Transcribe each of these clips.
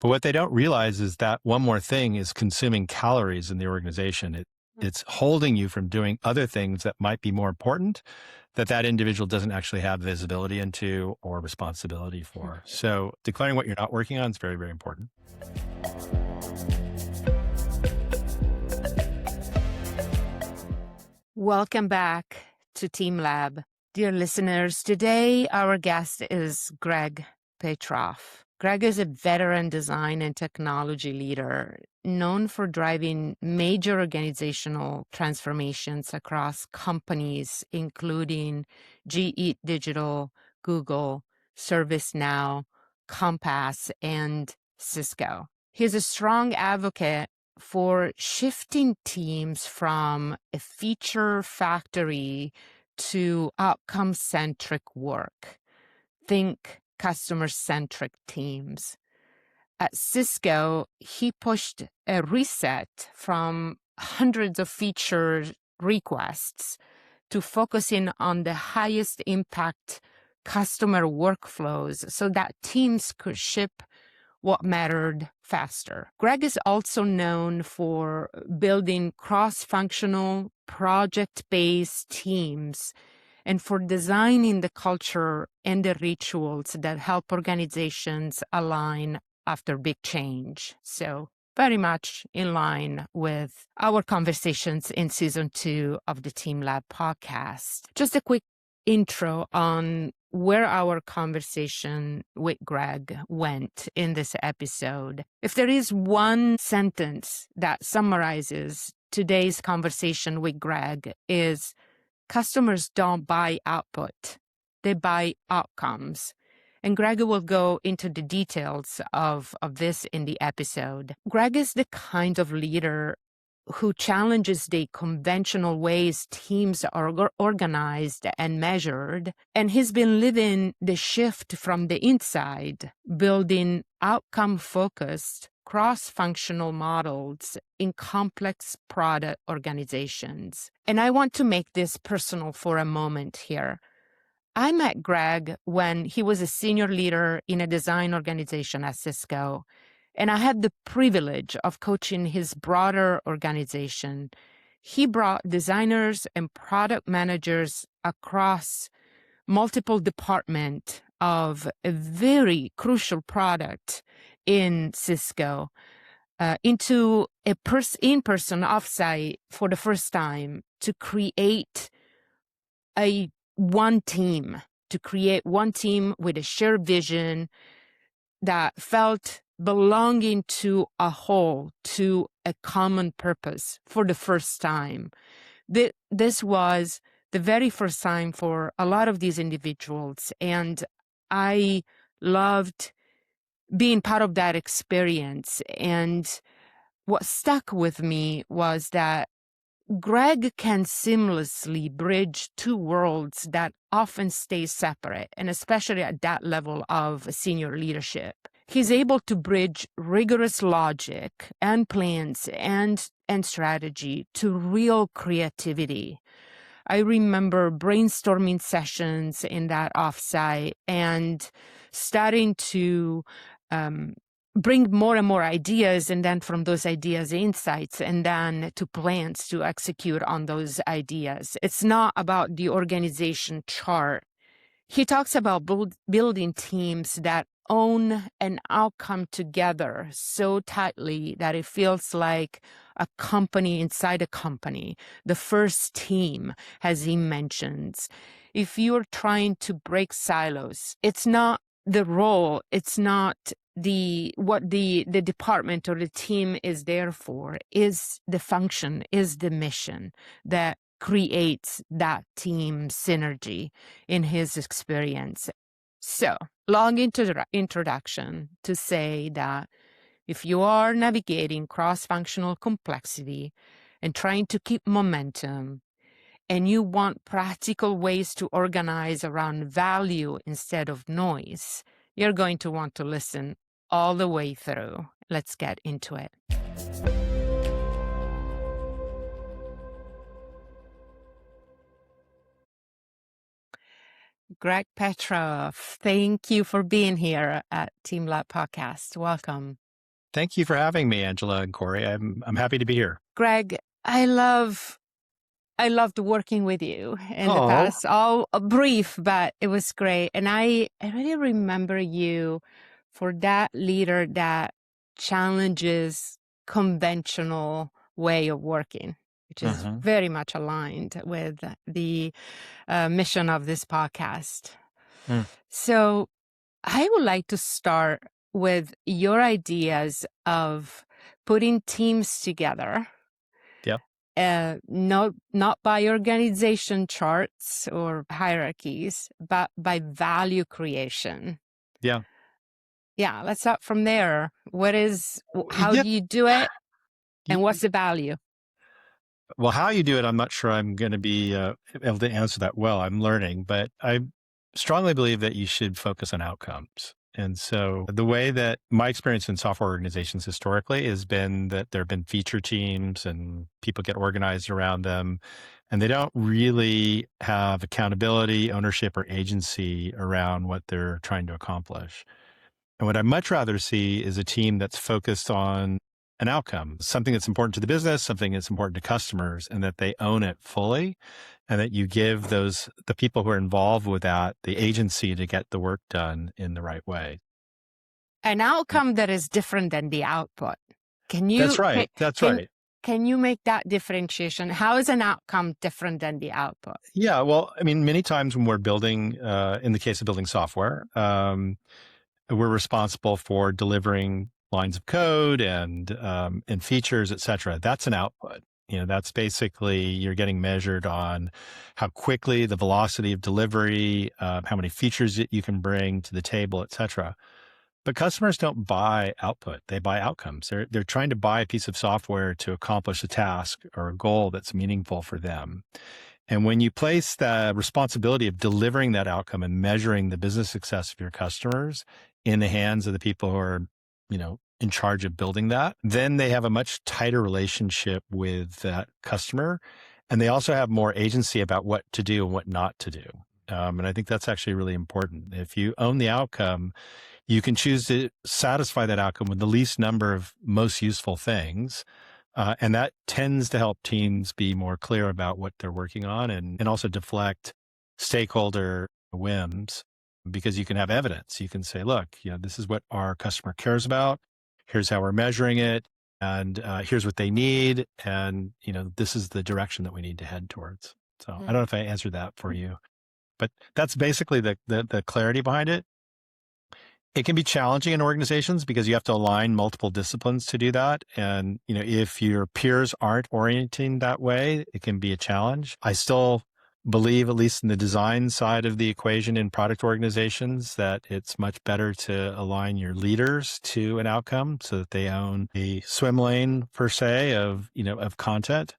But what they don't realize is that one more thing is consuming calories in the organization. It's holding you from doing other things that might be more important that individual doesn't actually have visibility into or responsibility for. So declaring what you're not working on is very, very important. Welcome back to Team Lab. Dear listeners, today our guest is Greg Petroff. Greg is a veteran design and technology leader known for driving major organizational transformations across companies, including GE Digital, Google, ServiceNow, Compass, and Cisco. He's a strong advocate for shifting teams from a feature factory to outcome-centric work. Think customer-centric teams. At Cisco, he pushed a reset from hundreds of feature requests to focusing on the highest impact customer workflows so that teams could ship what mattered faster. Greg is also known for building cross-functional, project-based teams and for designing the culture and the rituals that help organizations align after big change. So very much in line with our conversations in season 2 of the Team Lab podcast. Just a quick intro on where our conversation with Greg went in this episode. If there is one sentence that summarizes today's conversation with Greg, is customers don't buy output, they buy outcomes. And Greg will go into the details of this in the episode. Greg is the kind of leader who challenges the conventional ways teams are organized and measured. And he's been living the shift from the inside, building outcome-focused, cross-functional models in complex product organizations. And I want to make this personal for a moment here. I met Greg when he was a senior leader in a design organization at Cisco. And I had the privilege of coaching his broader organization. He brought designers and product managers across multiple departments of a very crucial product in Cisco into a in-person offsite for the first time to create one team with a shared vision that felt belonging to a whole, to a common purpose for the first time. This was the very first time for a lot of these individuals, and I loved being part of that experience. And what stuck with me was that Greg can seamlessly bridge two worlds that often stay separate, and especially at that level of senior leadership. He's able to bridge rigorous logic and plans and strategy to real creativity. I remember brainstorming sessions in that offsite and starting to bring more and more ideas, and then from those ideas, insights, and then to plans to execute on those ideas. It's not about the organization chart. He talks about building teams that own an outcome together so tightly that it feels like a company inside a company. The first team, as he mentions. If you're trying to break silos, it's not the role, it's not what the department or the team is there for, is the function, is the mission that creates that team synergy in his experience. So, long introduction to say that if you are navigating cross-functional complexity and trying to keep momentum, and you want practical ways to organize around value instead of noise, you're going to want to listen all the way through. Let's get into it. Greg Petroff, thank you for being here at Team Lab Podcast. Welcome. Thank you for having me, Angela and Corey. I'm happy to be here. Greg, I loved working with you in the Oh, past. All brief, but it was great. And I really remember you for that leader that challenges conventional way of working, which is hmm very much aligned with the mission of this podcast. mm, So I would like to start with your ideas of putting teams together, yeah, not by organization charts or hierarchies, but by value creation. yeah, Yeah, let's start from there. How yeah. do you do it, and y- what's the value? Well, how you do it, I'm not sure I'm going to be able to answer that well. I'm learning, but I strongly believe that you should focus on outcomes. And so the way that my experience in software organizations historically has been that there have been feature teams and people get organized around them, and they don't really have accountability, ownership, or agency around what they're trying to accomplish. And what I'd much rather see is a team that's focused on an outcome, something that's important to the business, something that's important to customers, and that they own it fully. And that you give the people who are involved with that, the agency to get the work done in the right way. An outcome that is different than the output. Can That's you right. That's can right. can you make that differentiation? How is an outcome different than the output? Yeah. Well, I mean, many times when we're building, in the case of building software, we're responsible for delivering lines of code and features, et cetera. That's an output. That's basically you're getting measured on how quickly, the velocity of delivery, how many features that you can bring to the table, et cetera. But customers don't buy output; they buy outcomes. They're trying to buy a piece of software to accomplish a task or a goal that's meaningful for them. And when you place the responsibility of delivering that outcome and measuring the business success of your customers in the hands of the people who are, in charge of building that, then they have a much tighter relationship with that customer. And they also have more agency about what to do and what not to do. And I think that's actually really important. If you own the outcome, you can choose to satisfy that outcome with the least number of most useful things, and that tends to help teams be more clear about what they're working on and also deflect stakeholder whims because you can have evidence. You can say, look, this is what our customer cares about. Here's how we're measuring it. And here's what they need. And, this is the direction that we need to head towards. So I don't know if I answered that for you, but that's basically the clarity behind it. It can be challenging in organizations because you have to align multiple disciplines to do that. And, if your peers aren't orienting that way, it can be a challenge. I still believe, at least in the design side of the equation in product organizations, that it's much better to align your leaders to an outcome so that they own a swim lane per se of content.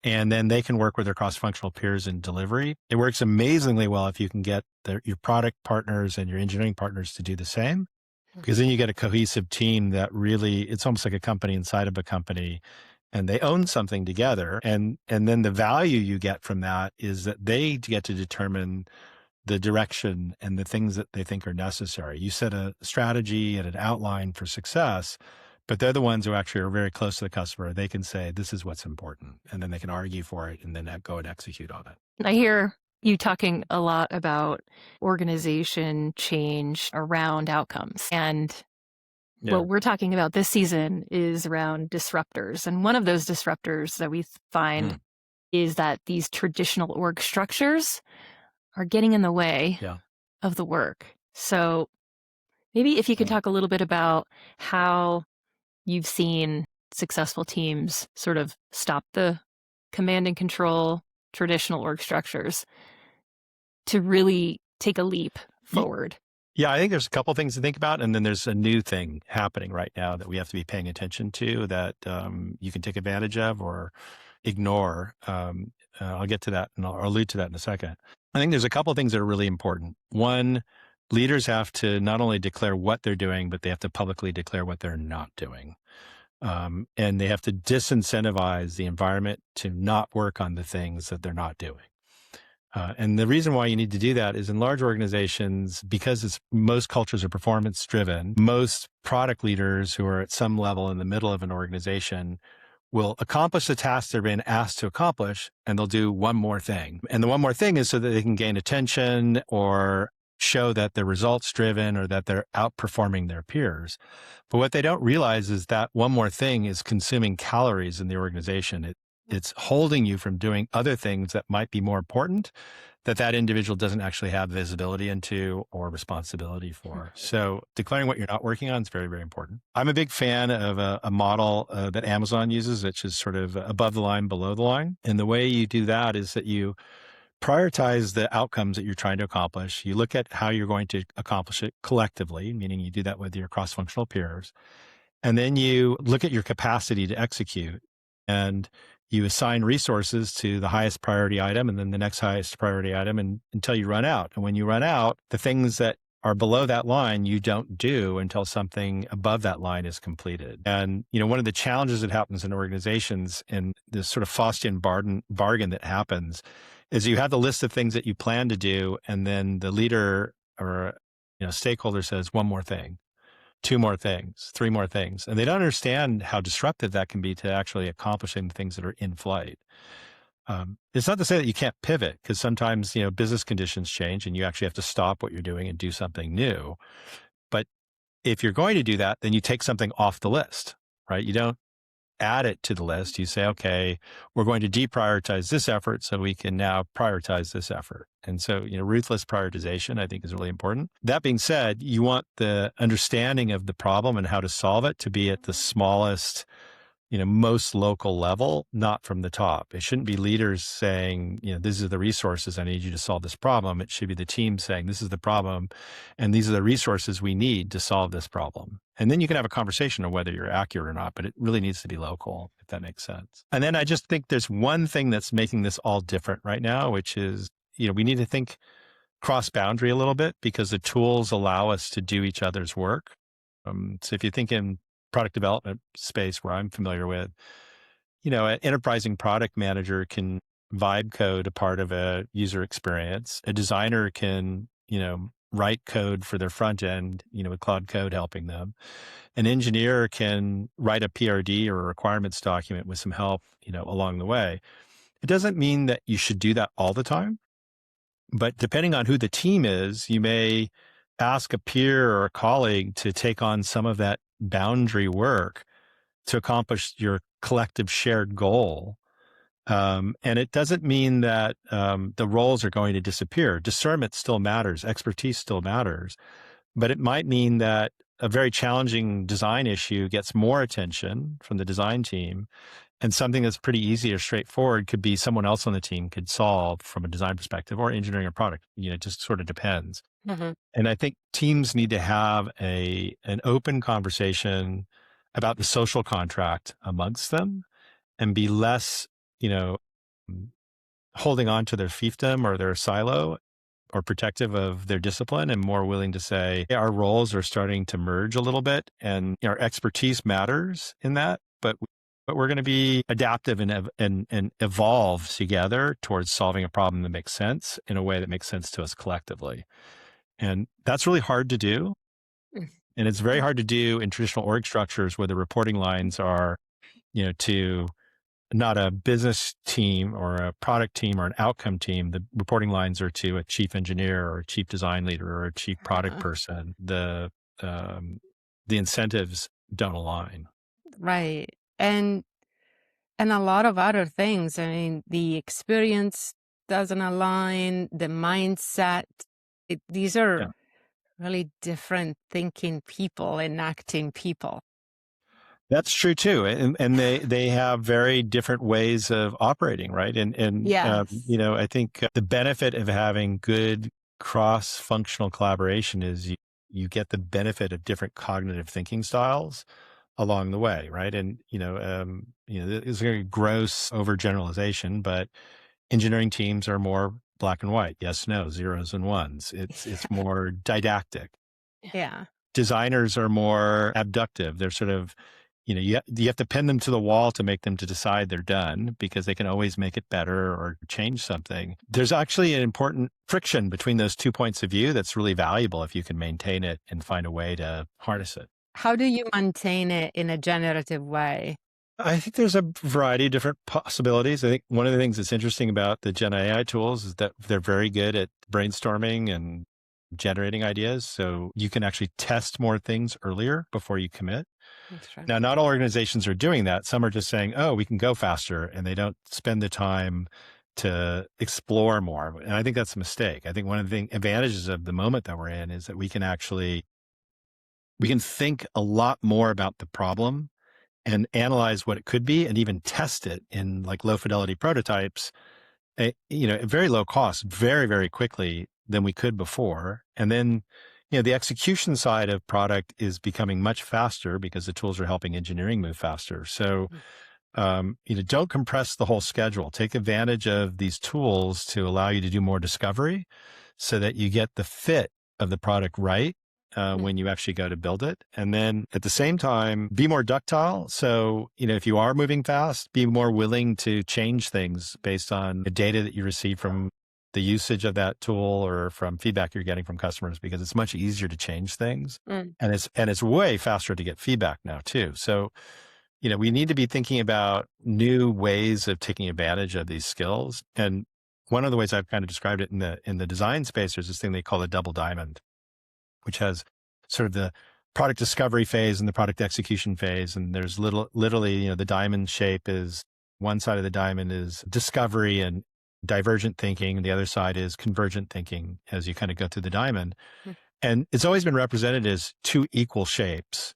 And then they can work with their cross-functional peers in delivery. It works amazingly well if you can get your product partners and your engineering partners to do the same, because then you get a cohesive team that really, it's almost like a company inside of a company, and they own something together. And then the value you get from that is that they get to determine the direction and the things that they think are necessary. You set a strategy and an outline for success, but they're the ones who actually are very close to the customer. They can say, this is what's important. And then they can argue for it and then go and execute on it. I hear you talking a lot about organization change around outcomes. And Yeah. what we're talking about this season is around disruptors. And one of those disruptors that we find is that these traditional org structures are getting in the way Yeah. of the work. So maybe if you could talk a little bit about how you've seen successful teams sort of stop the command and control traditional org structures to really take a leap forward. Yeah, I think there's a couple things to think about. And then there's a new thing happening right now that we have to be paying attention to that you can take advantage of or ignore. I'll get to that and I'll allude to that in a second. I think there's a couple of things that are really important. One, leaders have to not only declare what they're doing, but they have to publicly declare what they're not doing. And they have to disincentivize the environment to not work on the things that they're not doing. And the reason why you need to do that is in large organizations, because most cultures are performance driven, most product leaders who are at some level in the middle of an organization will accomplish the task they're being asked to accomplish, and they'll do one more thing. And the one more thing is so that they can gain attention or show that they're results driven or that they're outperforming their peers. But what they don't realize is that one more thing is consuming calories in the organization. It's holding you from doing other things that might be more important that individual doesn't actually have visibility into or responsibility for. So declaring what you're not working on is very, very important. I'm a big fan of a model that Amazon uses, which is sort of above the line, below the line. And the way you do that is that you prioritize the outcomes that you're trying to accomplish. You look at how you're going to accomplish it collectively, meaning you do that with your cross-functional peers. And then you look at your capacity to execute, and you assign resources to the highest priority item and then the next highest priority item until you run out. And when you run out, the things that are below that line, you don't do until something above that line is completed. And, one of the challenges that happens in organizations and this sort of Faustian bargain that happens is you have the list of things that you plan to do. And then the leader or, stakeholder says one more thing, two more things, three more things. And they don't understand how disruptive that can be to actually accomplishing the things that are in flight. It's not to say that you can't pivot, because sometimes, business conditions change and you actually have to stop what you're doing and do something new. But if you're going to do that, then you take something off the list, right? You don't add it to the list. You say, okay, we're going to deprioritize this effort so we can now prioritize this effort. And so, ruthless prioritization, I think, is really important. That being said, you want the understanding of the problem and how to solve it to be at the smallest, most local level, not from the top. It shouldn't be leaders saying, these are the resources I need you to solve this problem. It should be the team saying, this is the problem and these are the resources we need to solve this problem. And then you can have a conversation on whether you're accurate or not, but it really needs to be local, if that makes sense. And then I just think there's one thing that's making this all different right now, which is, we need to think cross-boundary a little bit, because the tools allow us to do each other's work. So if you think in product development space where I'm familiar with, an enterprising product manager can vibe code a part of a user experience. A designer can, write code for their front end, with Cloud Code helping them. An engineer can write a PRD or a requirements document with some help, along the way. It doesn't mean that you should do that all the time, but depending on who the team is, you may ask a peer or a colleague to take on some of that boundary work to accomplish your collective shared goal. And it doesn't mean that the roles are going to disappear. Discernment still matters. Expertise still matters. But it might mean that a very challenging design issue gets more attention from the design team, and something that's pretty easy or straightforward could be someone else on the team could solve from a design perspective, or engineering a product. It just sort of depends. Mm-hmm. And I think teams need to have an open conversation about the social contract amongst them, and be less, holding on to their fiefdom or their silo or protective of their discipline, and more willing to say, hey, our roles are starting to merge a little bit, and our expertise matters in that, but we're going to be adaptive and evolve together towards solving a problem that makes sense in a way that makes sense to us collectively. And that's really hard to do. And it's very hard to do in traditional org structures where the reporting lines are, to not a business team or a product team or an outcome team. The reporting lines are to a chief engineer or a chief design leader or a chief product person. The incentives don't align. Right. And a lot of other things. I mean, the experience doesn't align, the mindset. These are really different thinking people and acting people. That's true too, and they have very different ways of operating, right? And yes. I think the benefit of having good cross-functional collaboration is you get the benefit of different cognitive thinking styles along the way, right? And it's a very gross overgeneralization, but engineering teams are more black and white, yes, no, zeros and ones. It's more didactic. Yeah. Designers are more abductive. They're sort of you have to pin them to the wall to make them to decide they're done, because they can always make it better or change something. There's actually an important friction between those 2 points of view that's really valuable if you can maintain it and find a way to harness it. How do you maintain it in a generative way? I think there's a variety of different possibilities. I think one of the things that's interesting about the Gen AI tools is that they're very good at brainstorming and generating ideas. So you can actually test more things earlier before you commit. That's right. Now, not all organizations are doing that. Some are just saying, oh, we can go faster, and they don't spend the time to explore more. And I think that's a mistake. I think one of the advantages of the moment that we're in is that we can think a lot more about the problem and analyze what it could be, and even test it in like low fidelity prototypes, at very low cost, very, very quickly than we could before. And then, the execution side of product is becoming much faster because the tools are helping engineering move faster. So, don't compress the whole schedule. Take advantage of these tools to allow you to do more discovery so that you get the fit of the product right when you actually go to build it. And then at the same time, be more ductile. So, if you are moving fast, be more willing to change things based on the data that you receive from the usage of that tool or from feedback you're getting from customers, because it's much easier to change things. And it's way faster to get feedback now too. So, we need to be thinking about new ways of taking advantage of these skills. And one of the ways I've kind of described it in the design space, there's this thing they call the double diamond, which has sort of the product discovery phase and the product execution phase. And there's literally, the diamond shape is, one side of the diamond is discovery and divergent thinking, and the other side is convergent thinking as you kind of go through the diamond. And it's always been represented as two equal shapes.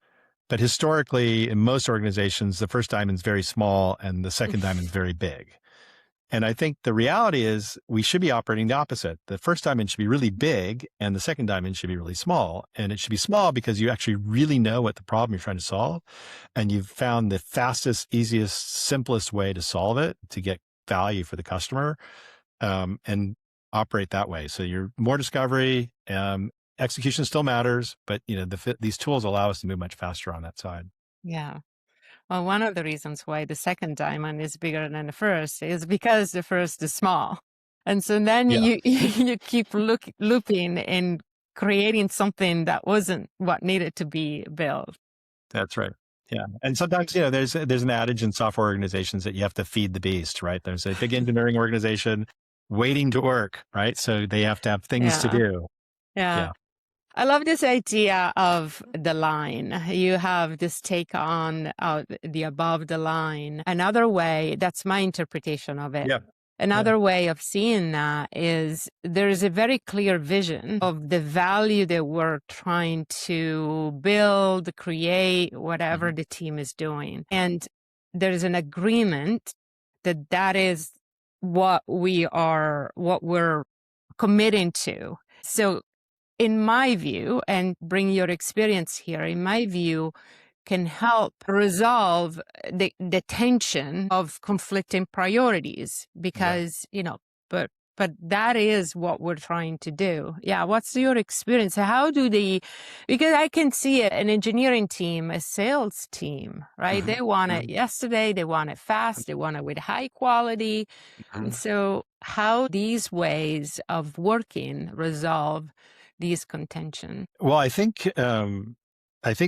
But historically, in most organizations, the first diamond is very small and the second diamond is very big. And I think the reality is we should be operating the opposite. The first diamond should be really big and the second diamond should be really small. And it should be small because you actually really know what the problem you're trying to solve. And you've found the fastest, easiest, simplest way to solve it to get value for the customer, and operate that way. So you're more discovery, execution still matters, but these tools allow us to move much faster on that side. Yeah. Well, one of the reasons why the second diamond is bigger than the first is because the first is small. And so then Yeah. you keep looping and creating something that wasn't what needed to be built. That's right. Yeah. And sometimes, there's an adage in software organizations that you have to feed the beast, right? There's a big engineering organization waiting to work, right? So they have to have things to do. Yeah. I love this idea of the line. You have this take on the above the line. Another way, that's my interpretation of it. Yeah. Another way of seeing that is there is a very clear vision of the value that we're trying to build, create, whatever the team is doing. And there is an agreement that that is what we're committing to. So in my view, and bring your experience here, in my view, can help resolve the tension of conflicting priorities because, but that is what we're trying to do. Yeah. What's your experience? How do because I can see an engineering team, a sales team, right? They want it yesterday. They want it fast. They want it with high quality. And so how these ways of working resolve these contention? Well, I think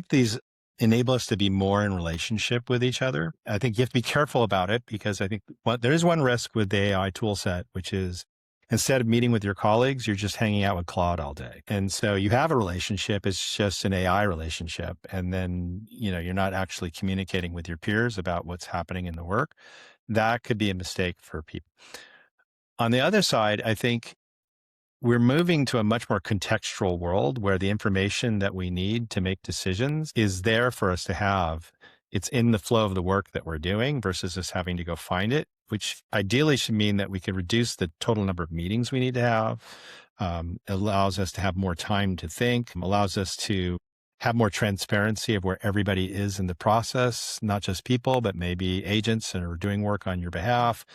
these enable us to be more in relationship with each other. I think you have to be careful about it because I think there is one risk with the AI tool set, which is instead of meeting with your colleagues, you're just hanging out with Claude all day. And so you have a relationship, it's just an AI relationship. And then, you're not actually communicating with your peers about what's happening in the work. That could be a mistake for people. On the other side, I think we're moving to a much more contextual world where the information that we need to make decisions is there for us to have. It's in the flow of the work that we're doing versus us having to go find it, which ideally should mean that we can reduce the total number of meetings we need to have. Allows us to have more time to think, allows us to have more transparency of where everybody is in the process, not just people, but maybe agents that are doing work on your behalf.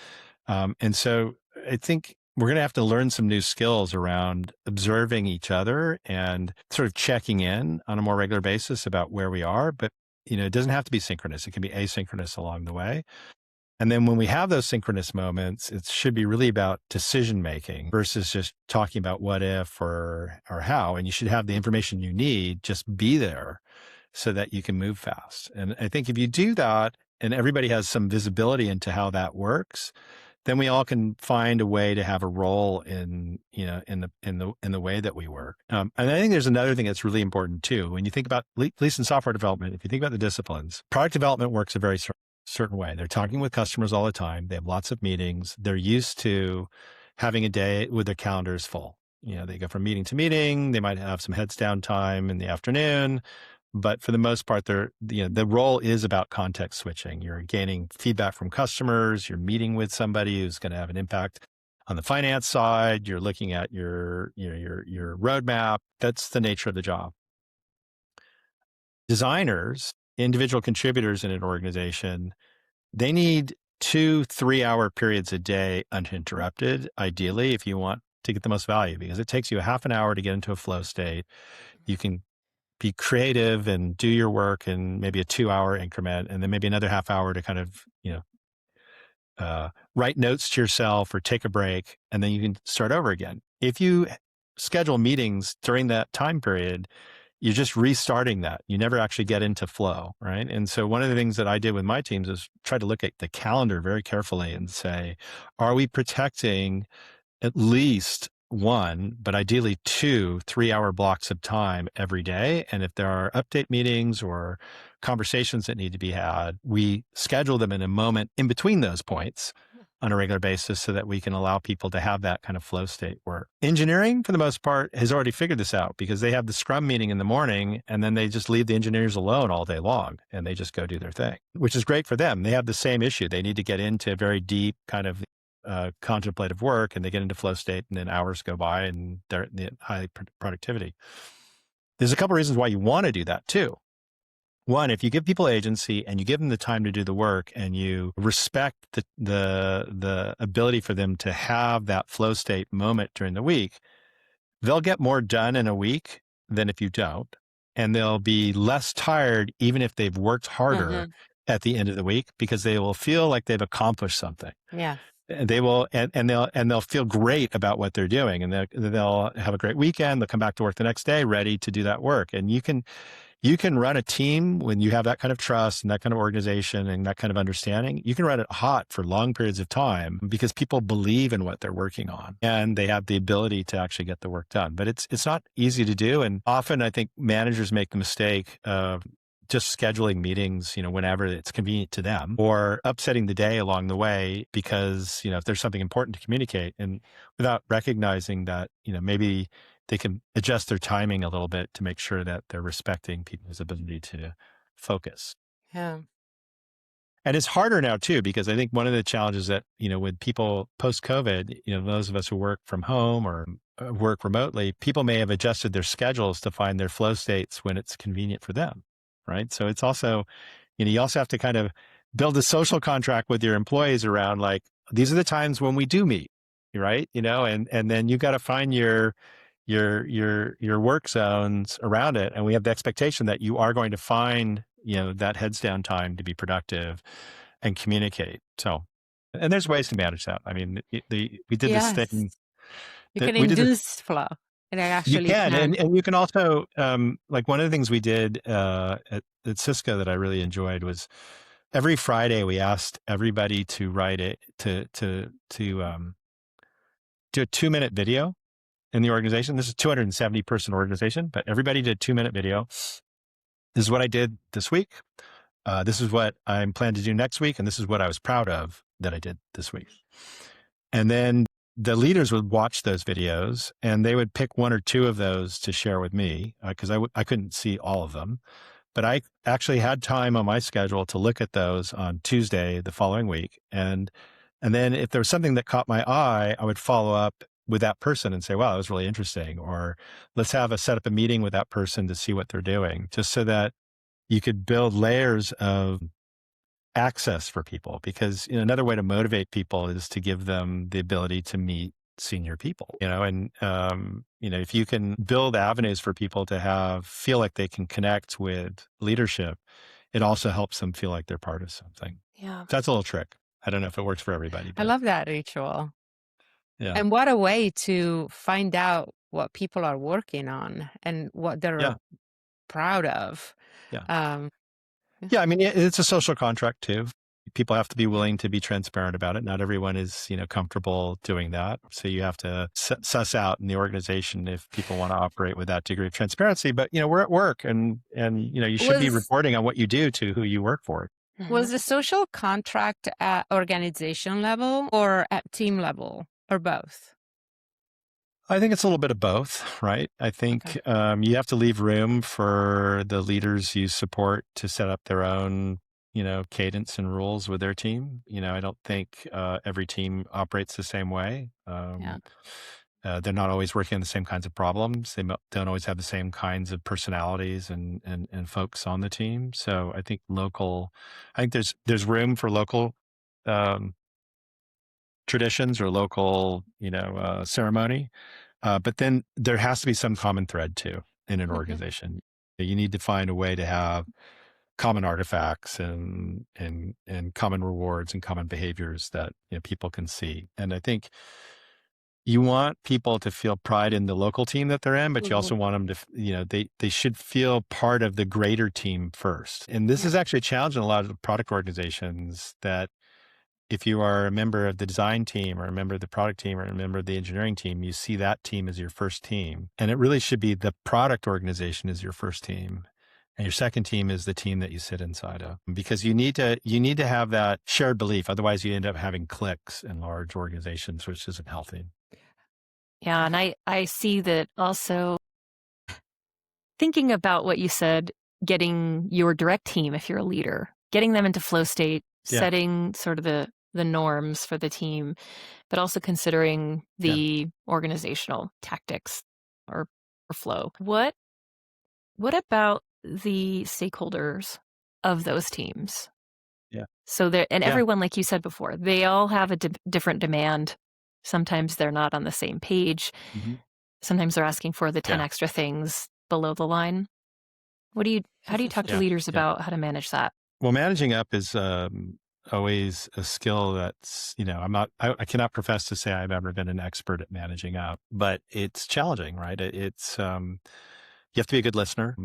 And so I think we're going to have to learn some new skills around observing each other and sort of checking in on a more regular basis about where we are. But it doesn't have to be synchronous. It can be asynchronous along the way. And then when we have those synchronous moments, it should be really about decision making versus just talking about what if or how. And you should have the information you need, just be there so that you can move fast. And I think if you do that and everybody has some visibility into how that works, then we all can find a way to have a role in the way that we work. And I think there's another thing that's really important too. When you think about, at least in software development, if you think about the disciplines, product development works a very certain way. They're talking with customers all the time. They have lots of meetings. They're used to having a day with their calendars full. They go from meeting to meeting. They might have some heads down time in the afternoon. But for the most part, the role is about context switching. You're gaining feedback from customers. You're meeting with somebody who's going to have an impact on the finance side. You're looking at your roadmap. That's the nature of the job. Designers, individual contributors in an organization, they need 2-3 hour periods a day uninterrupted, ideally, if you want to get the most value, because it takes you a half an hour to get into a flow state. You can be creative and do your work in maybe a 2-hour increment, and then maybe another half hour to kind of, write notes to yourself or take a break, and then you can start over again. If you schedule meetings during that time period, you're just restarting that. You never actually get into flow, right? And so one of the things that I did with my teams is try to look at the calendar very carefully and say, are we protecting at least one, but ideally 2 3-hour blocks of time every day? And if there are update meetings or conversations that need to be had, we schedule them in a moment in between those points on a regular basis so that we can allow people to have that kind of flow state work. Engineering, for the most part, has already figured this out because they have the Scrum meeting in the morning and then they just leave the engineers alone all day long and they just go do their thing, which is great for them. They have the same issue. They need to get into very deep kind of contemplative work, and they get into flow state, and then hours go by and they're at high productivity. There's a couple of reasons why you want to do that too. One, if you give people agency and you give them the time to do the work and you respect the ability for them to have that flow state moment during the week, they'll get more done in a week than if you don't. And they'll be less tired even if they've worked harder at the end of the week, because they will feel like they've accomplished something. Yeah. They will, and they'll feel great about what they're doing, and they'll have a great weekend. They'll come back to work the next day ready to do that work. And you can run a team when you have that kind of trust and that kind of organization and that kind of understanding. You can run it hot for long periods of time because people believe in what they're working on and they have the ability to actually get the work done. But it's not easy to do. And often I think managers make the mistake of just scheduling meetings, whenever it's convenient to them, or upsetting the day along the way because, if there's something important to communicate, and without recognizing that, maybe they can adjust their timing a little bit to make sure that they're respecting people's ability to focus. Yeah. And it's harder now too, because I think one of the challenges that, with people post-COVID, those of us who work from home or work remotely, people may have adjusted their schedules to find their flow states when it's convenient for them. Right. So it's also, you also have to kind of build a social contract with your employees around, like, these are the times when we do meet, right? And then you got to find your work zones around it. And we have the expectation that you are going to find, that heads down time to be productive and communicate. So, and there's ways to manage that. I mean, we did this thing. You can induce flow. And I actually you can. And you can also, like one of the things we did at Cisco that I really enjoyed was every Friday we asked everybody to write it to do a 2-minute video in the organization. This is a 270 person organization, but everybody did a 2-minute video. This is what I did this week. This is what I'm planning to do next week. And this is what I was proud of that I did this week. And then the leaders would watch those videos and they would pick 1 or 2 of those to share with me because I couldn't see all of them. But I actually had time on my schedule to look at those on Tuesday the following week. And then if there was something that caught my eye, I would follow up with that person and say, wow, that was really interesting. Or let's set up a meeting with that person to see what they're doing, just so that you could build layers of access for people. Because another way to motivate people is to give them the ability to meet senior people, and if you can build avenues for people to feel like they can connect with leadership it also helps them feel like they're part of something. Yeah. So that's a little trick. I don't know if it works for everybody, I but love that ritual. yeah. And what a way to find out what people are working on and what they're Yeah. proud of. Yeah. Um, Yeah. I mean, it's a social contract too. People have to be willing to be transparent about it. Not everyone is, comfortable doing that. So you have to suss out in the organization if people want to operate with that degree of transparency. But, we're at work and you should be was reporting on what you do to who you work for. was the social contract at organization level or at team level or both? I think it's a little bit of both, right? I think you have to leave room for the leaders you support to set up their own, cadence and rules with their team. I don't think every team operates the same way. They're not always working on the same kinds of problems. They don't always have the same kinds of personalities and folks on the team. So I think there's room for local traditions or local, ceremony. But then there has to be some common thread too in an organization. You need to find a way to have common artifacts and common rewards and common behaviors that people can see. And I think you want people to feel pride in the local team that they're in, but you also want them to, they should feel part of the greater team first. And this is actually a challenge in a lot of product organizations that if you are a member of the design team or a member of the product team or a member of the engineering team, you see that team as your first team. And it really should be the product organization is your first team. And your second team is the team that you sit inside of, because you need to have that shared belief. Otherwise you end up having cliques in large organizations, which isn't healthy. Yeah. And I see that also thinking about what you said, getting your direct team, if you're a leader, getting them into flow state, setting sort of the norms for the team, but also considering the organizational tactics or flow. What about the stakeholders of those teams? Yeah. So everyone, like you said before, they all have a different demand. Sometimes they're not on the same page. Sometimes they're asking for the 10 extra things below the line. How do you talk to leaders about how to manage that? Well, managing up is always a skill that's, I cannot profess to say I've ever been an expert at managing up, but it's challenging, right? It's, you have to be a good listener.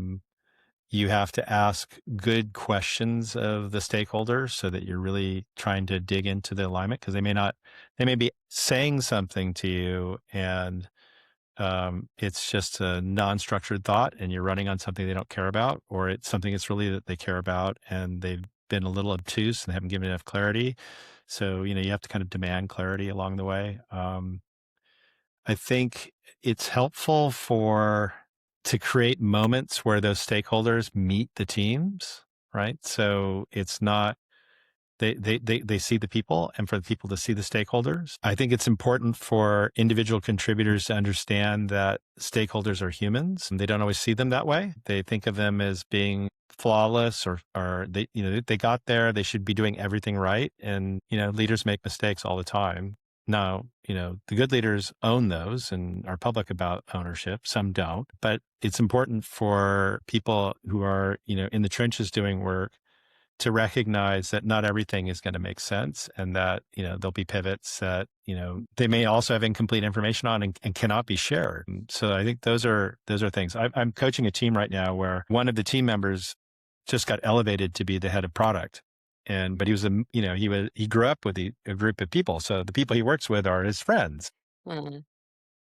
You have to ask good questions of the stakeholders so that you're really trying to dig into the alignment, because they may be saying something to you and it's just a non-structured thought and you're running on something they don't care about, or it's something that's really that they care about and they've been a little obtuse and haven't given enough clarity. So, you have to kind of demand clarity along the way. I think it's helpful to create moments where those stakeholders meet the teams, right? So it's not, they see the people and for the people to see the stakeholders. I think it's important for individual contributors to understand that stakeholders are humans and they don't always see them that way. They think of them as being flawless or they, they got there, they should be doing everything right. And, leaders make mistakes all the time. Now, the good leaders own those and are public about ownership. Some don't, but it's important for people who are, in the trenches doing work to recognize that not everything is going to make sense and that, there'll be pivots that, they may also have incomplete information on and cannot be shared. And so I think those are things. I'm coaching a team right now where one of the team members just got elevated to be the head of product. But he was, he grew up with a group of people. So the people he works with are his friends.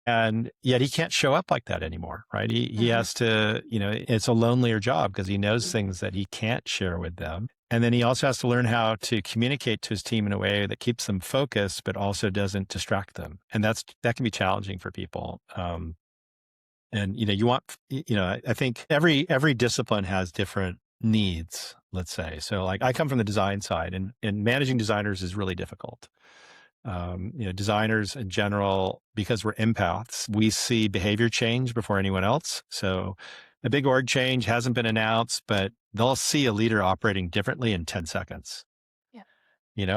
And yet he can't show up like that anymore, right? He has to, it's a lonelier job because he knows things that he can't share with them. And then he also has to learn how to communicate to his team in a way that keeps them focused, but also doesn't distract them. And that can be challenging for people. And, you want, I think every discipline has different needs, let's say. So like I come from the design side and managing designers is really difficult. Designers in general, because we're empaths, we see behavior change before anyone else. So a big org change hasn't been announced, but they'll see a leader operating differently in 10 seconds.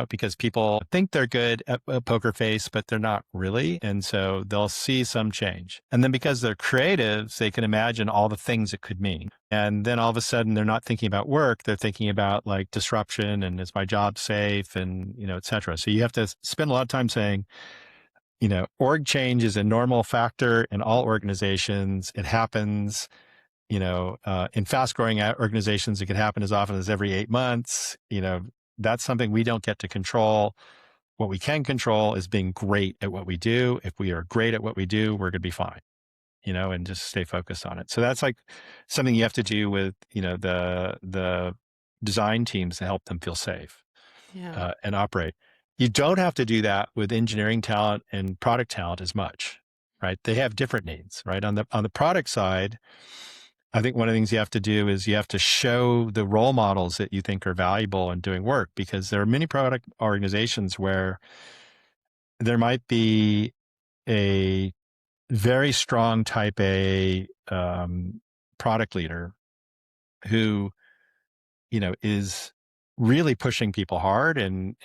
because people think they're good at a poker face, but they're not really. And so they'll see some change. And then because they're creatives, they can imagine all the things it could mean. And then all of a sudden they're not thinking about work. They're thinking about like disruption and is my job safe and, et cetera. So you have to spend a lot of time saying, org change is a normal factor in all organizations. It happens, in fast growing organizations, it can happen as often as every 8 months. That's something we don't get to control. What we can control is being great at what we do. If we are great at what we do, we're going to be fine, and just stay focused on it. So that's like something you have to do with, the design teams to help them feel safe and operate. You don't have to do that with engineering talent and product talent as much, right? They have different needs, right? On the product side, I think one of the things you have to do is you have to show the role models that you think are valuable in doing work, because there are many product organizations where there might be a very strong type A product leader who, is really pushing people hard and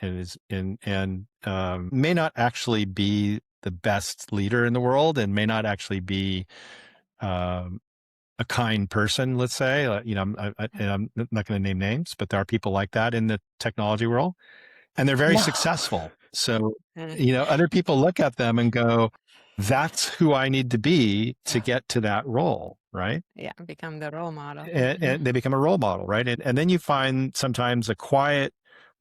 may not actually be the best leader in the world and may not actually be a kind person, let's say. I'm not going to name names, but there are people like that in the technology world, and they're very successful. So, other people look at them and go, that's who I need to be to get to that role, right? Yeah, become the role model. And they become a role model, right? And then you find sometimes a quiet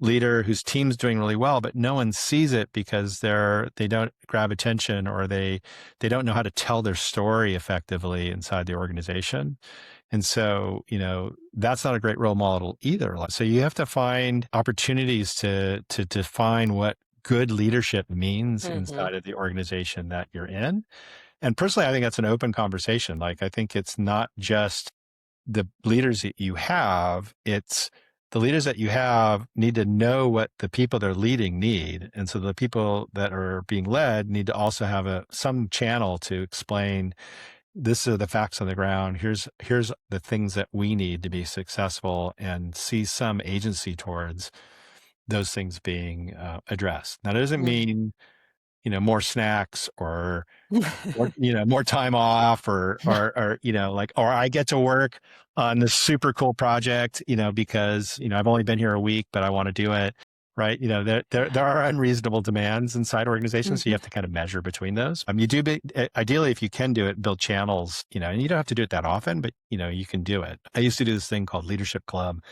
leader whose team's doing really well, but no one sees it because they don't grab attention, or they don't know how to tell their story effectively inside the organization. And so, that's not a great role model either. So you have to find opportunities to define what good leadership means inside of the organization that you're in. And personally, I think that's an open conversation. Like, I think it's not just the leaders that you have, it's the leaders that you have need to know what the people they're leading need. And so the people that are being led need to also have some channel to explain, this are the facts on the ground. Here's the things that we need to be successful, and see some agency towards those things being addressed. Now, that doesn't mean, more snacks or more time off or I get to work on this super cool project, because, I've only been here a week, but I want to do it. Right. There are unreasonable demands inside organizations. So you have to kind of measure between those. Ideally, if you can do it, build channels, and you don't have to do it that often, but, you can do it. I used to do this thing called Leadership Club,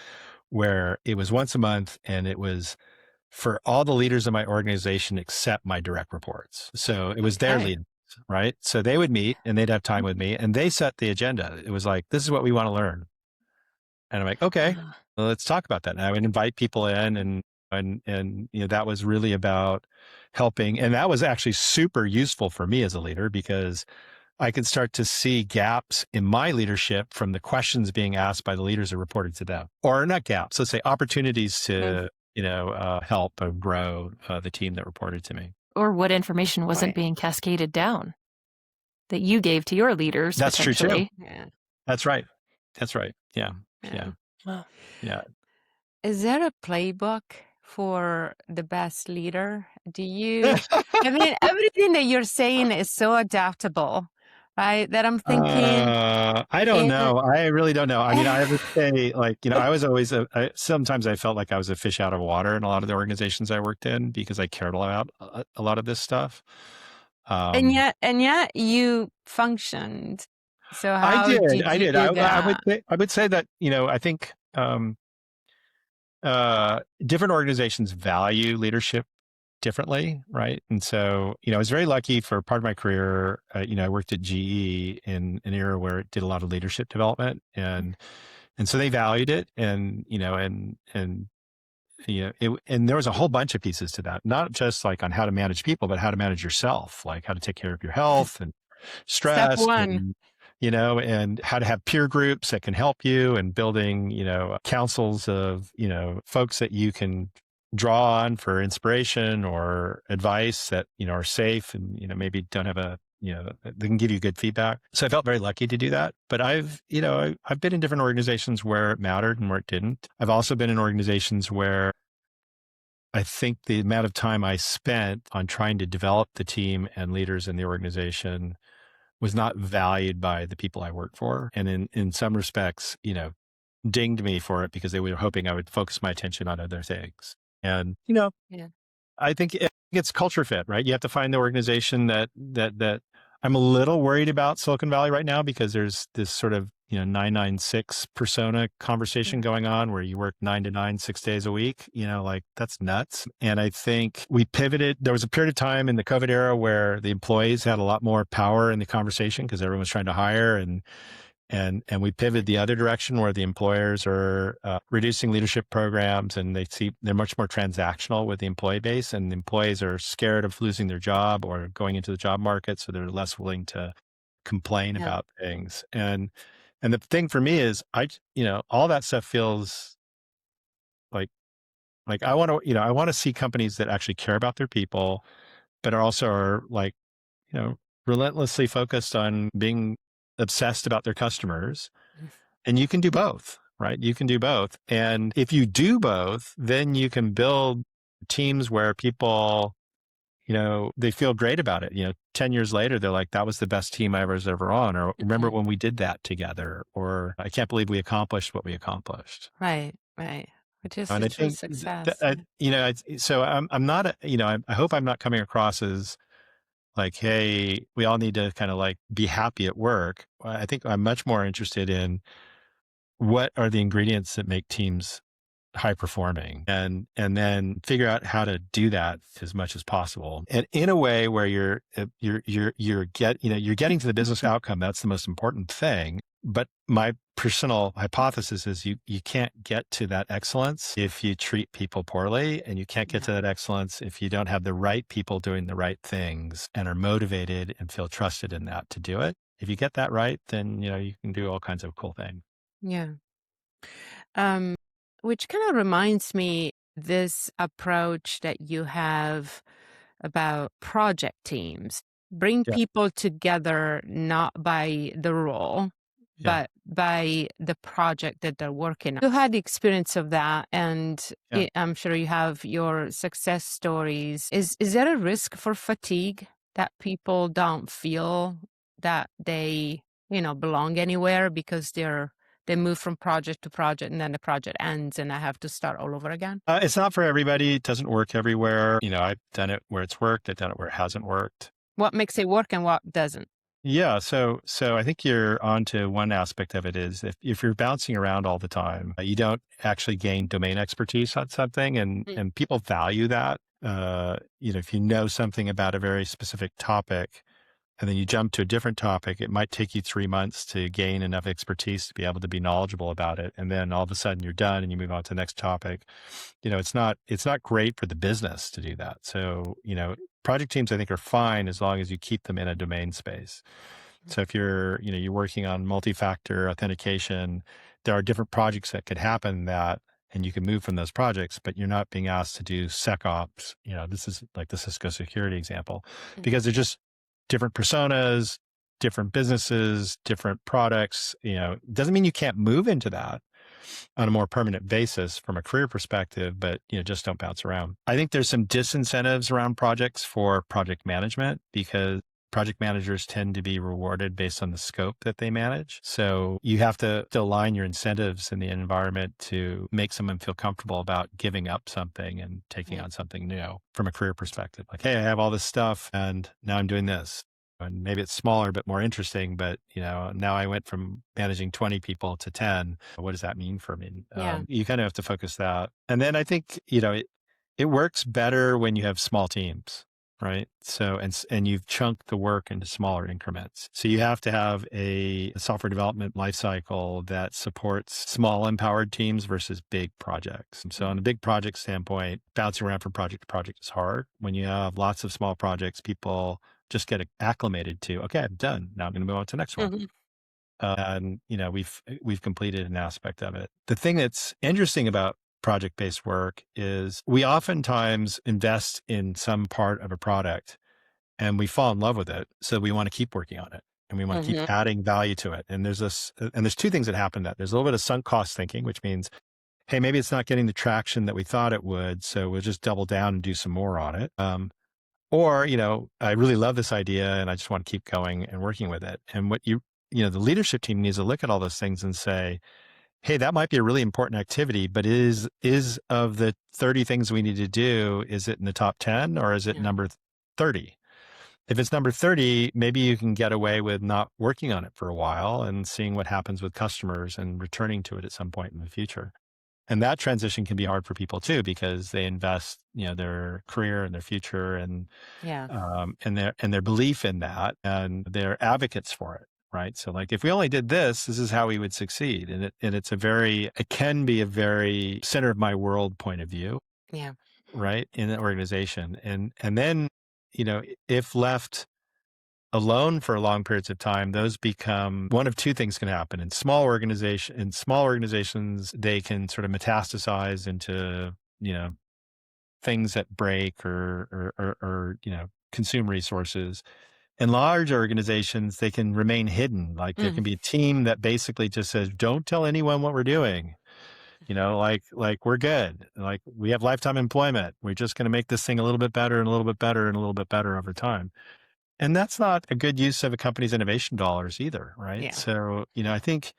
where it was once a month, and it was for all the leaders in my organization except my direct reports. So it was their leaders, right? So they would meet and they'd have time with me, and they set the agenda. It was like, this is what we want to learn. And I'm like, okay, well, let's talk about that. And I would invite people in, and that was really about helping. And that was actually super useful for me as a leader, because I could start to see gaps in my leadership from the questions being asked by the leaders that reported to them. Or not gaps, let's say opportunities to help grow the team that reported to me. Or what information wasn't being cascaded down that you gave to your leaders. That's true too. Yeah. That's right. Yeah. Wow. Yeah. Is there a playbook for the best leader? I mean, everything that you're saying is so adaptable, right? That I'm thinking. I don't know. I really don't know. I mean, I would say, I was always sometimes I felt like I was a fish out of water in a lot of the organizations I worked in, because I cared about a lot of this stuff. And yet you functioned. So how I did. did you do that? I would say that, I think different organizations value leadership differently, right? And so, I was very lucky for part of my career. I worked at GE in an era where it did a lot of leadership development, and so they valued it, and and there was a whole bunch of pieces to that, not just like on how to manage people, but how to manage yourself, like how to take care of your health and stress. Step one. And how to have peer groups that can help you, and building, councils of, folks that you can draw on for inspiration or advice that, are safe and, maybe don't have they can give you good feedback. So I felt very lucky to do that. But I've been in different organizations where it mattered and where it didn't. I've also been in organizations where I think the amount of time I spent on trying to develop the team and leaders in the organization was not valued by the people I work for. And in some respects, dinged me for it because they were hoping I would focus my attention on other things. And, Yeah. I think it's culture fit, right? You have to find the organization that I'm a little worried about Silicon Valley right now because there's this sort of, 996 persona conversation going on where you work 9 to 9, 6 days a week, like that's nuts. And I think we pivoted. There was a period of time in the COVID era where the employees had a lot more power in the conversation because everyone was trying to hire, and we pivoted the other direction where the employers are reducing leadership programs, and they're much more transactional with the employee base, and the employees are scared of losing their job or going into the job market, so they're less willing to complain Yeah. about things. And the thing for me is, all that stuff feels like I want to see companies that actually care about their people, but also are like, relentlessly focused on being obsessed about their customers. And you can do both, right? You can do both. And if you do both, then you can build teams where people, they feel great about it. 10 years later, they're like, that was the best team I was ever on. Or remember when we did that together? Or I can't believe we accomplished what we accomplished. Right. Which is And a I true think, success. so I'm not, I hope I'm not coming across as like, hey, we all need to kind of like be happy at work. I think I'm much more interested in what are the ingredients that make teams high performing, and then figure out how to do that as much as possible, and in a way where you're getting to the business outcome. That's the most important thing. But my personal hypothesis is you can't get to that excellence if you treat people poorly, and you can't get to that excellence if you don't have the right people doing the right things and are motivated and feel trusted in that to do it. If you get that right, then you can do all kinds of cool things. Yeah. Which kind of reminds me this approach that you have about project teams. Bring Yeah. people together not by the role, Yeah. but by the project that they're working on. You had the experience of that, and Yeah. I'm sure you have your success stories. Is there a risk for fatigue, that people don't feel that they, belong anywhere because they move from project to project, and then the project ends and I have to start all over again? It's not for everybody. It doesn't work everywhere. I've done it where it's worked. I've done it where it hasn't worked. What makes it work and what doesn't? Yeah. So I think you're onto one aspect of it is if you're bouncing around all the time, you don't actually gain domain expertise on something, and people value that. If you know something about a very specific topic, and then you jump to a different topic, it might take you 3 months to gain enough expertise to be able to be knowledgeable about it. And then all of a sudden you're done and you move on to the next topic. It's not great for the business to do that. So, project teams I think are fine as long as you keep them in a domain space. So if you're working on multi-factor authentication, there are different projects that could happen and you can move from those projects, but you're not being asked to do SecOps. This is like the Cisco Security example, because they're just different personas, different businesses, different products. Doesn't mean you can't move into that on a more permanent basis from a career perspective, but just don't bounce around. I think there's some disincentives around projects for project management because project managers tend to be rewarded based on the scope that they manage. So you have to align your incentives in the environment to make someone feel comfortable about giving up something and taking on something new from a career perspective. Like, hey, I have all this stuff and now I'm doing this. And maybe it's smaller, but more interesting. But, now I went from managing 20 people to 10. What does that mean for me? Yeah. You kind of have to focus that. And then I think, it works better when you have small teams. Right. So, and you've chunked the work into smaller increments. So you have to have a software development lifecycle that supports small empowered teams versus big projects. And so on a big project standpoint, bouncing around from project to project is hard. When you have lots of small projects, people just get acclimated to, okay, I'm done. Now I'm going to move on to the next one. And, we've completed an aspect of it. The thing that's interesting about project-based work is we oftentimes invest in some part of a product and we fall in love with it. So we want to keep working on it and we want to keep adding value to it. And there's two things that happen. There's a little bit of sunk cost thinking, which means hey, maybe it's not getting the traction that we thought it would, so we'll just double down and do some more on it. Or, I really love this idea and I just want to keep going and working with it. And what the leadership team needs to look at all those things and say, hey, that might be a really important activity, but is of the 30 things we need to do, is it in the top 10 or is it number 30? If it's number 30, maybe you can get away with not working on it for a while and seeing what happens with customers and returning to it at some point in the future. And that transition can be hard for people too, because they invest, their career and their future and their belief in that, and they're advocates for it. Right. So like, if we only did this is how we would succeed. And it can be a very center of my world point of view. Yeah. Right. In an organization. And then, if left alone for long periods of time, those become one of two things can happen. In small organizations, they can sort of metastasize into, things that break or consume resources. In large organizations, they can remain hidden. Like there can be a team that basically just says, don't tell anyone what we're doing. Like we're good. Like we have lifetime employment. We're just going to make this thing a little bit better and a little bit better and a little bit better over time. And that's not a good use of a company's innovation dollars either, right? Yeah. So, I think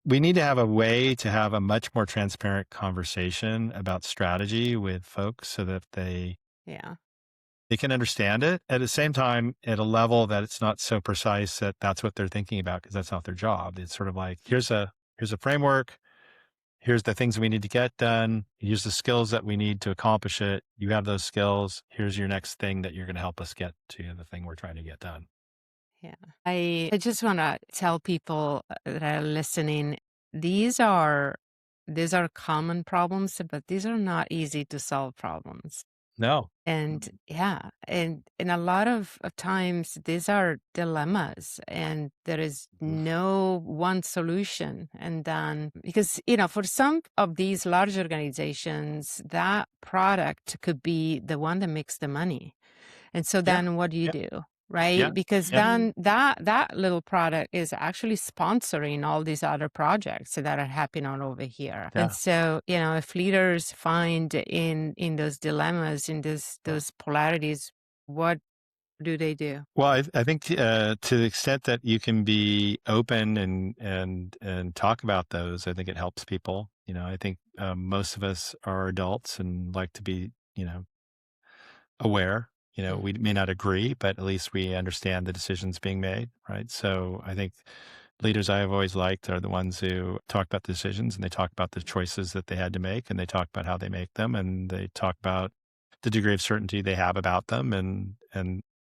we need to have a way to have a much more transparent conversation about strategy with folks so that they can understand it at the same time at a level that it's not so precise that that's what they're thinking about, because that's not their job. It's sort of like, here's a framework. Here's the things we need to get done. Here's the skills that we need to accomplish it. You have those skills. Here's your next thing that you're going to help us get to the thing we're trying to get done. Yeah. I just want to tell people that are listening, these are common problems, but these are not easy to solve problems. No. And and a lot of times these are dilemmas and there is no one solution. And then, because, for some of these large organizations, that product could be the one that makes the money. And so then what do you do? Right? Yeah. Because then that little product is actually sponsoring all these other projects that are happening over here. Yeah. And so, if leaders find in those dilemmas, in those polarities, what do they do? Well, I think to the extent that you can be open and talk about those, I think it helps people. I think most of us are adults and like to be, aware. We may not agree, but at least we understand the decisions being made, right? So I think leaders I have always liked are the ones who talk about the decisions and they talk about the choices that they had to make and they talk about how they make them and they talk about the degree of certainty they have about them and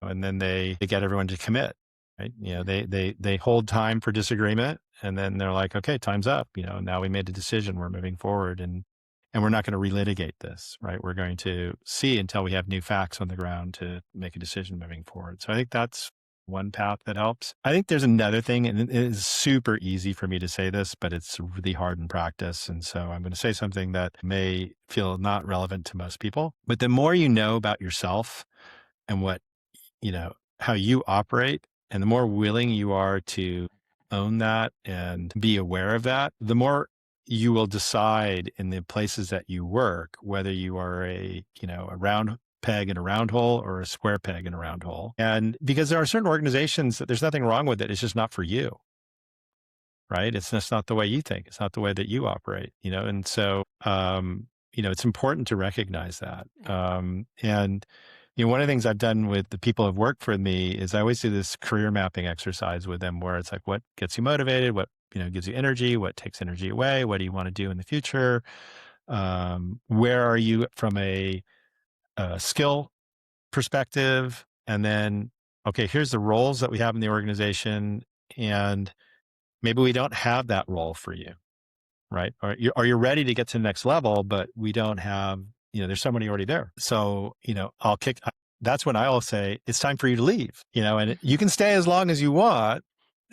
then they get everyone to commit, right? They hold time for disagreement and then they're like, okay, time's up. Now we made a decision, we're moving forward and we're not going to relitigate this, right? We're going to see until we have new facts on the ground to make a decision moving forward. So I think that's one path that helps. I think there's another thing, and it is super easy for me to say this, but it's really hard in practice. And so I'm going to say something that may feel not relevant to most people, but the more you know about yourself and what, how you operate, and the more willing you are to own that and be aware of that, the more you will decide in the places that you work, whether you are a round peg in a round hole or a square peg in a round hole. And because there are certain organizations that there's nothing wrong with it, it's just not for you, right? It's just not the way you think. It's not the way that you operate, And so, it's important to recognize that. And one of the things I've done with the people who've worked for me is I always do this career mapping exercise with them where it's like, what gets you motivated? What, gives you energy? What takes energy away? What do you want to do in the future? Where are you from a skill perspective? And then, okay, here's the roles that we have in the organization. And maybe we don't have that role for you, right? Or you're ready to get to the next level, but we don't have, there's somebody already there. So, that's when I'll say, it's time for you to leave, and you can stay as long as you want,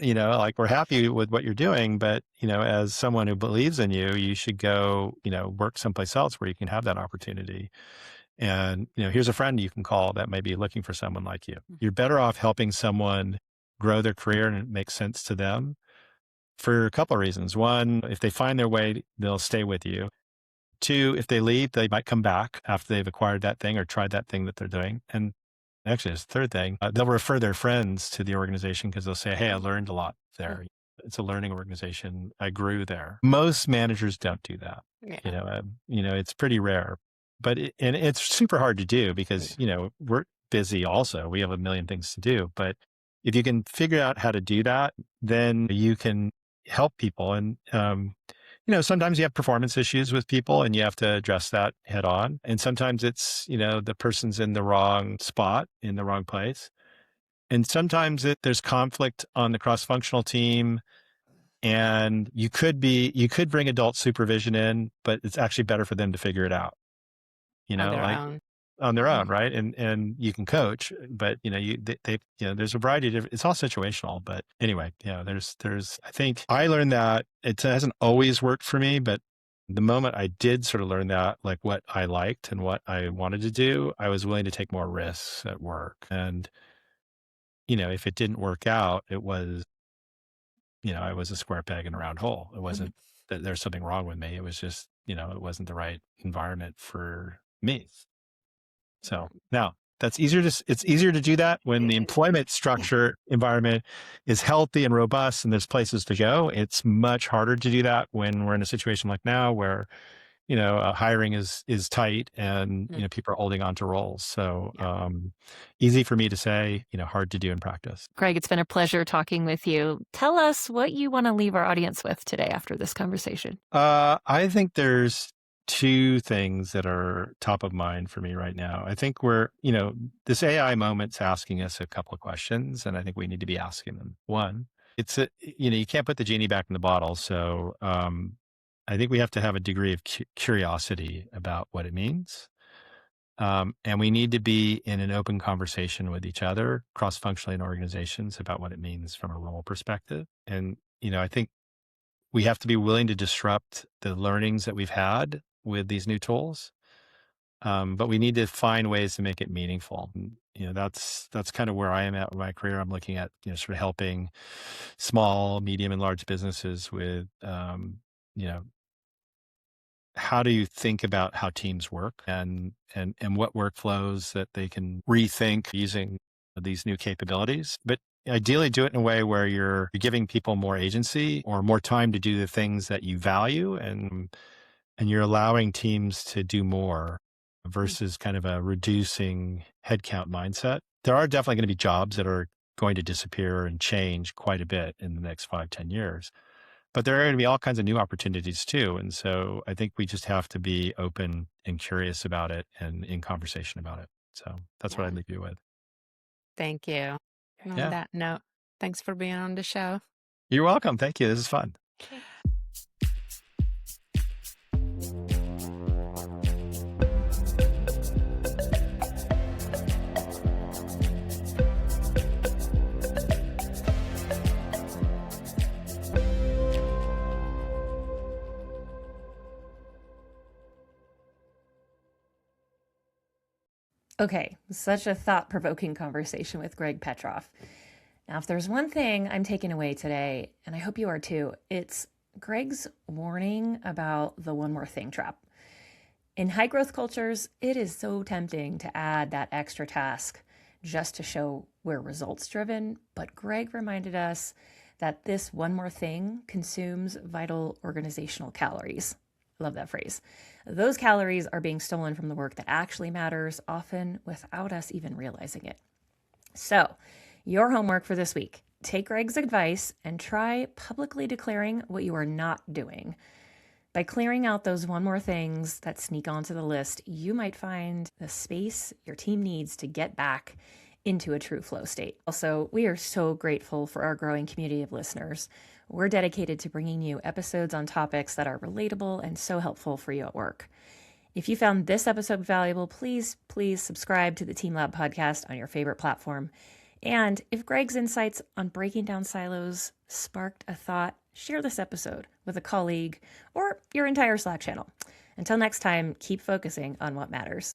like we're happy with what you're doing, but, as someone who believes in you, you should go, work someplace else where you can have that opportunity. And, here's a friend you can call that may be looking for someone like you. You're better off helping someone grow their career and it makes sense to them for a couple of reasons. One, if they find their way, they'll stay with you. Two, if they leave, they might come back after they've acquired that thing or tried that thing that they're doing. And actually, it's the third thing, they'll refer their friends to the organization because they'll say, hey, I learned a lot there. It's a learning organization. I grew there. Most managers don't do that. It's pretty rare, but and it's super hard to do because, we're busy also. We have a million things to do, but if you can figure out how to do that, then you can help people. And, sometimes you have performance issues with people and you have to address that head on. And sometimes it's, the person's in the wrong spot, in the wrong place. And sometimes there's conflict on the cross-functional team. And you could bring adult supervision in, but it's actually better for them to figure it out, on their own, right? And you can coach, but there's a variety of different, it's all situational. But anyway, there's I think I learned that it hasn't always worked for me, but the moment I did sort of learn that, like what I liked and what I wanted to do, I was willing to take more risks at work. And, if it didn't work out, it was, I was a square peg in a round hole. It wasn't that there's something wrong with me. It was just, it wasn't the right environment for me. So now it's easier to do that when the employment structure environment is healthy and robust and there's places to go. It's much harder to do that when we're in a situation like now where, hiring is tight and, people are holding on to roles. So easy for me to say, hard to do in practice. Greg, it's been a pleasure talking with you. Tell us what you want to leave our audience with today after this conversation. I think there's two things that are top of mind for me right now. I think this AI moment's asking us a couple of questions, and I think we need to be asking them. One, you can't put the genie back in the bottle. So, I think we have to have a degree of curiosity about what it means. And we need to be in an open conversation with each other, cross-functionally in organizations, about what it means from a role perspective. And, I think we have to be willing to disrupt the learnings that we've had with these new tools. But we need to find ways to make it meaningful. And, that's kind of where I am at with my career. I'm looking at, sort of helping small, medium, and large businesses with, how do you think about how teams work and what workflows that they can rethink using these new capabilities, but ideally do it in a way where you're giving people more agency or more time to do the things that you value, and you're allowing teams to do more versus kind of a reducing headcount mindset. There are definitely going to be jobs that are going to disappear and change quite a bit in the next 5-10 years. But there are going to be all kinds of new opportunities too. And so I think we just have to be open and curious about it and in conversation about it. So that's what I'd leave you with. Thank you. And on that note, thanks for being on the show. You're welcome. Thank you. This is fun. Okay, such a thought-provoking conversation with Greg Petroff. Now, if there's one thing I'm taking away today, and I hope you are too, it's Greg's warning about the one more thing trap. In high-growth cultures, it is so tempting to add that extra task just to show we're results-driven, but Greg reminded us that this one more thing consumes vital organizational calories. I love that phrase. Those calories are being stolen from the work that actually matters, often without us even realizing it. So, your homework for this week: take Greg's advice and try publicly declaring what you are not doing. By clearing out those one more things that sneak onto the list, you might find the space your team needs to get back into a true flow state. Also, we are so grateful for our growing community of listeners. We're dedicated to bringing you episodes on topics that are relatable and so helpful for you at work. If you found this episode valuable, please subscribe to the Team Lab podcast on your favorite platform. And if Greg's insights on breaking down silos sparked a thought, share this episode with a colleague or your entire Slack channel. Until next time, keep focusing on what matters.